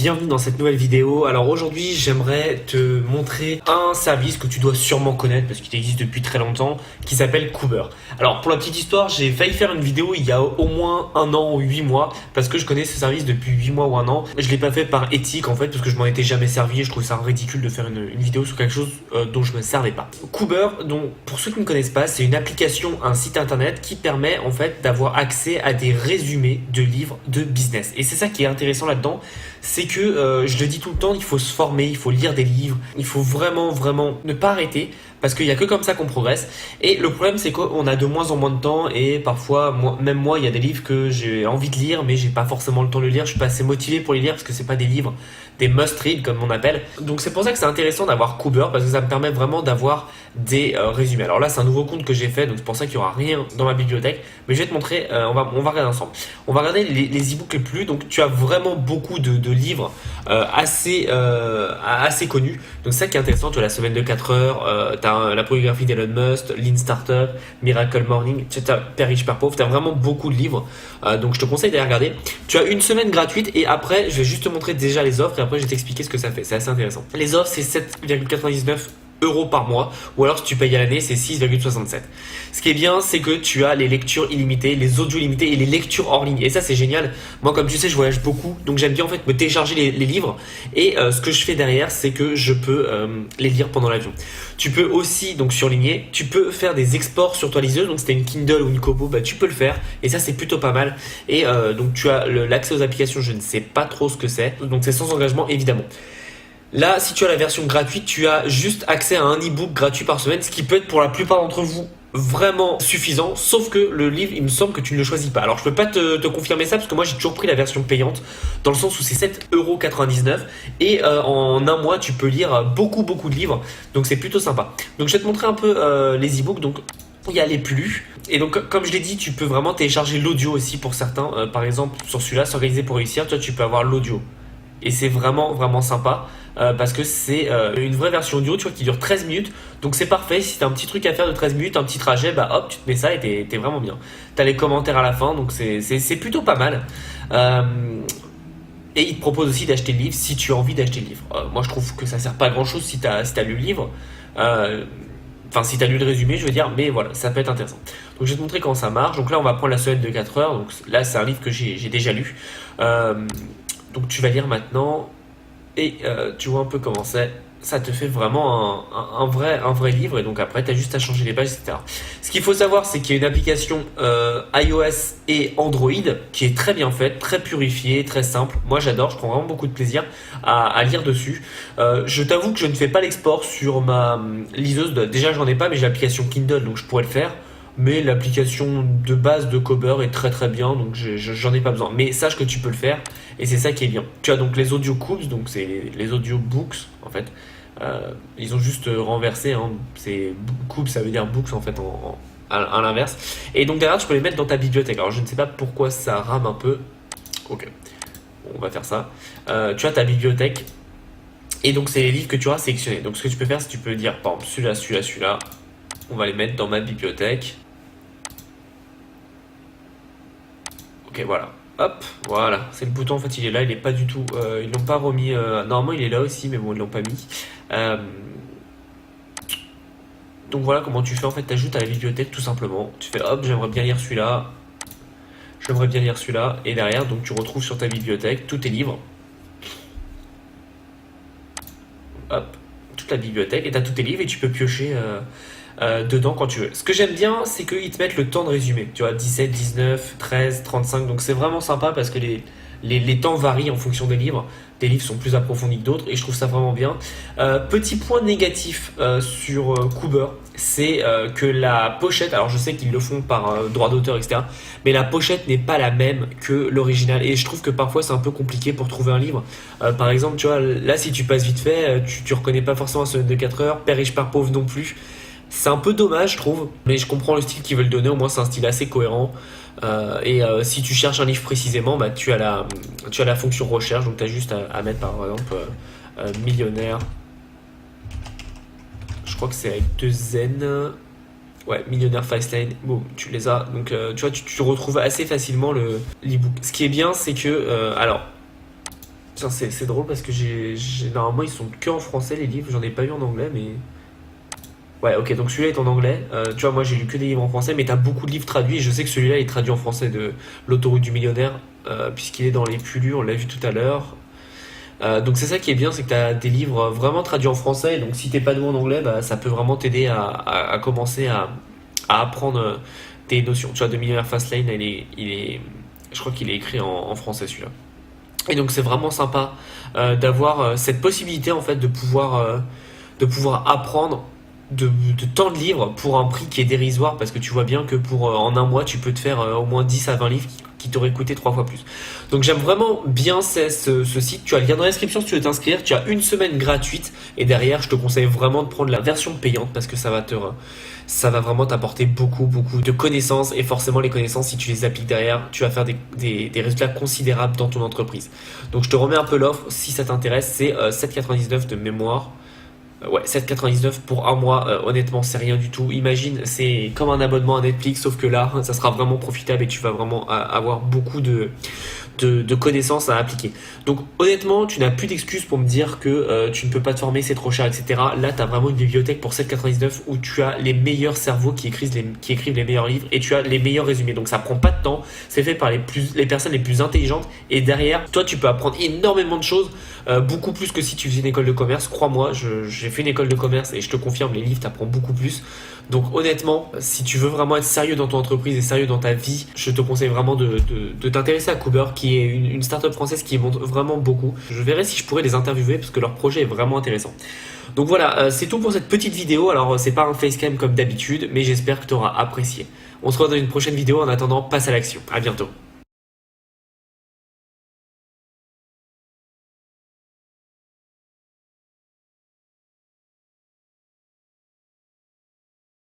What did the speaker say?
bienvenue dans cette nouvelle vidéo. Alors aujourd'hui j'aimerais te montrer un service que tu dois sûrement connaître parce qu'il existe depuis très longtemps, qui s'appelle Coober. Alors pour la petite histoire, j'ai failli faire une vidéo il y a au moins un an ou 8 mois parce que je connais ce service depuis 8 mois ou un an. Je l'ai pas fait par éthique en fait parce que je m'en étais jamais servi et je trouve ça ridicule de faire une vidéo sur quelque chose dont je me servais pas. Coober, donc pour ceux qui ne connaissent pas, c'est une application, un site internet qui permet en fait d'avoir accès à des résumés de livres de business. Et c'est ça qui est intéressant là-dedans, c'est que je le dis tout le temps, il faut se former, il faut lire des livres, il faut vraiment ne pas arrêter parce qu'il n'y a que comme ça qu'on progresse. Et le problème c'est qu'on a de moins en moins de temps et parfois, même moi, il y a des livres que j'ai envie de lire mais j'ai pas forcément le temps de les lire, je suis pas assez motivé pour les lire parce que c'est pas des livres, des must-read comme on appelle. Donc c'est pour ça que c'est intéressant d'avoir Coober parce que ça me permet vraiment d'avoir des résumés. Alors là c'est un nouveau compte que j'ai fait donc c'est pour ça qu'il n'y aura rien dans ma bibliothèque, mais je vais te montrer, on va regarder ensemble. On va regarder les e-books les plus, donc tu as vraiment beaucoup de livres assez connus, donc ça qui est intéressant. Tu as la semaine de 4 heures, tu as la biographie d'Elon Musk, Lean Startup, Miracle Morning, tu as Père riche Père pauvre, tu as vraiment beaucoup de livres, donc je te conseille d'aller regarder. Tu as une semaine gratuite et après je vais juste te montrer déjà les offres et après je vais t'expliquer ce que ça fait, c'est assez intéressant. Les offres c'est 7,99 € par mois, ou alors si tu payes à l'année c'est 6,67. Ce qui est bien c'est que tu as les lectures illimitées, les audios illimités et les lectures hors ligne, et ça c'est génial. Moi comme tu sais je voyage beaucoup, donc j'aime bien en fait me télécharger les livres et ce que je fais derrière c'est que je peux les lire pendant l'avion. Tu peux aussi donc surligner, tu peux faire des exports sur ta liseuse, donc si tu as une Kindle ou une Kobo, bah, tu peux le faire et ça c'est plutôt pas mal. Et donc tu as l'accès aux applications, je ne sais pas trop ce que c'est, donc c'est sans engagement évidemment. Là, si tu as la version gratuite, tu as juste accès à un e-book gratuit par semaine, ce qui peut être pour la plupart d'entre vous vraiment suffisant, sauf que le livre, il me semble que tu ne le choisis pas. Alors, je peux pas te confirmer ça parce que moi, j'ai toujours pris la version payante, dans le sens où c'est 7,99 € et en un mois, tu peux lire beaucoup de livres, donc c'est plutôt sympa. Donc, je vais te montrer un peu les e-books. Donc, il y a les plus. Et donc, comme je l'ai dit, tu peux vraiment télécharger l'audio aussi pour certains. Par exemple, sur celui-là, S'organiser pour réussir, toi, tu peux avoir l'audio. Et c'est vraiment sympa parce que c'est une vraie version audio, tu vois, qui dure 13 minutes. Donc c'est parfait, si t'as un petit truc à faire de 13 minutes, un petit trajet, bah hop, tu te mets ça et t'es vraiment bien. T'as les commentaires à la fin, donc c'est plutôt pas mal. Et il te propose aussi d'acheter le livre si tu as envie d'acheter le livre. Moi je trouve que ça sert pas à grand chose si t'as lu le livre. Enfin, si tu as lu le résumé, je veux dire, mais voilà, ça peut être intéressant. Donc, je vais te montrer comment ça marche. Donc là, on va prendre la semaine de 4 heures. Donc là, c'est un livre que j'ai déjà lu. Donc, tu vas lire maintenant et tu vois un peu comment c'est. Ça te fait vraiment un vrai livre. Et donc, après, tu as juste à changer les pages, etc. Ce qu'il faut savoir, c'est qu'il y a une application iOS et Android qui est très bien faite, très purifiée, très simple. Moi, j'adore. Je prends vraiment beaucoup de plaisir à lire dessus. Je t'avoue que je ne fais pas l'export sur ma liseuse. Déjà, j'en ai pas, mais j'ai l'application Kindle, donc je pourrais le faire. Mais l'application de base de Coober est très bien, donc j'en ai pas besoin. Mais sache que tu peux le faire, et c'est ça qui est bien. Tu as donc les audiobooks, donc c'est les audiobooks en fait. Ils ont juste renversé, hein. C'est Coops, ça veut dire books en fait à l'inverse. Et donc derrière, tu peux les mettre dans ta bibliothèque. Alors je ne sais pas pourquoi ça rame un peu. Ok, on va faire ça. Tu as ta bibliothèque. Et donc c'est les livres que tu auras sélectionnés. Donc ce que tu peux faire, c'est que tu peux dire, par exemple, celui-là. On va les mettre dans ma bibliothèque. Ok, voilà. Hop, voilà. C'est le bouton, en fait, il est là. Il est pas du tout... ils l'ont pas remis... normalement, il est là aussi, mais bon, ils l'ont pas mis. Donc voilà comment tu fais. En fait, tu ajoutes à la bibliothèque, tout simplement. Tu fais, hop, j'aimerais bien lire celui-là. J'aimerais bien lire celui-là. Et derrière, donc, tu retrouves sur ta bibliothèque tous tes livres. Hop, toute la bibliothèque. Et tu as tous tes livres et tu peux piocher... dedans quand tu veux. Ce que j'aime bien, c'est qu'ils te mettent le temps de résumé. Tu vois, 17, 19, 13, 35. Donc c'est vraiment sympa parce que les temps varient en fonction des livres. Des livres sont plus approfondis que d'autres et je trouve ça vraiment bien. Petit point négatif sur Coober, c'est que la pochette, alors je sais qu'ils le font par droit d'auteur, etc. Mais la pochette n'est pas la même que l'original. Et je trouve que parfois c'est un peu compliqué pour trouver un livre. Par exemple, tu vois, là si tu passes vite fait, tu reconnais pas forcément un semaine de 4 heures, Père riche Père pauvre non plus. C'est un peu dommage, je trouve, mais je comprends le style qu'ils veulent donner. Au moins, c'est un style assez cohérent. Si tu cherches un livre précisément, bah, tu as la fonction recherche. Donc, tu as juste à mettre par exemple millionnaire. Je crois que c'est avec 2 N. Ouais, millionnaire Fastlane. Bon, tu les as. Donc, tu vois, tu retrouves assez facilement l'e-book. Ce qui est bien, c'est que. Alors, Tiens, c'est drôle parce que normalement ils sont que en français les livres, j'en ai pas eu en anglais, mais ouais, ok, donc celui-là est en anglais. Tu vois, moi j'ai lu que des livres en français, mais t'as beaucoup de livres traduits. Et je sais que celui-là est traduit en français de L'autoroute du millionnaire, puisqu'il est dans les plus lus, on l'a vu tout à l'heure. Donc c'est ça qui est bien, c'est que t'as des livres vraiment traduits en français. Donc si t'es pas doué en anglais, bah, ça peut vraiment t'aider à commencer à apprendre tes notions. Tu vois, de Millionnaire Fastlane, je crois qu'il est écrit en français celui-là. Et donc c'est vraiment sympa d'avoir cette possibilité en fait de pouvoir apprendre de tant de livres pour un prix qui est dérisoire parce que tu vois bien que pour en un mois tu peux te faire au moins 10 à 20 livres qui t'auraient coûté 3 fois plus. Donc j'aime vraiment bien ce site. Tu as le lien dans la description si tu veux t'inscrire. Tu as une semaine gratuite et derrière je te conseille vraiment de prendre la version payante parce que ça va vraiment t'apporter beaucoup de connaissances et forcément les connaissances si tu les appliques derrière tu vas faire des résultats considérables dans ton entreprise. Donc je te remets un peu l'offre si ça t'intéresse, c'est 7,99 de mémoire. Ouais, 7,99 pour un mois, honnêtement, c'est rien du tout. Imagine, c'est comme un abonnement à Netflix, sauf que là, ça sera vraiment profitable et tu vas vraiment avoir beaucoup de connaissances à appliquer. Donc honnêtement, tu n'as plus d'excuses pour me dire que tu ne peux pas te former, c'est trop cher, etc. Là, tu as vraiment une bibliothèque pour 7,99 où tu as les meilleurs cerveaux qui écrivent les meilleurs livres et tu as les meilleurs résumés. Donc ça prend pas de temps, c'est fait par les personnes les plus intelligentes et derrière, toi, tu peux apprendre énormément de choses, beaucoup plus que si tu faisais une école de commerce. Crois-moi, j'ai fait une école de commerce et je te confirme, les livres, tu apprends beaucoup plus. Donc honnêtement, si tu veux vraiment être sérieux dans ton entreprise et sérieux dans ta vie, je te conseille vraiment de t'intéresser à Cooper, qui est une startup française qui monte vraiment beaucoup. Je verrai si je pourrais les interviewer parce que leur projet est vraiment intéressant. Donc voilà, c'est tout pour cette petite vidéo. Alors c'est pas un facecam comme d'habitude, mais j'espère que tu auras apprécié. On se retrouve dans une prochaine vidéo. En attendant, passe à l'action. À bientôt.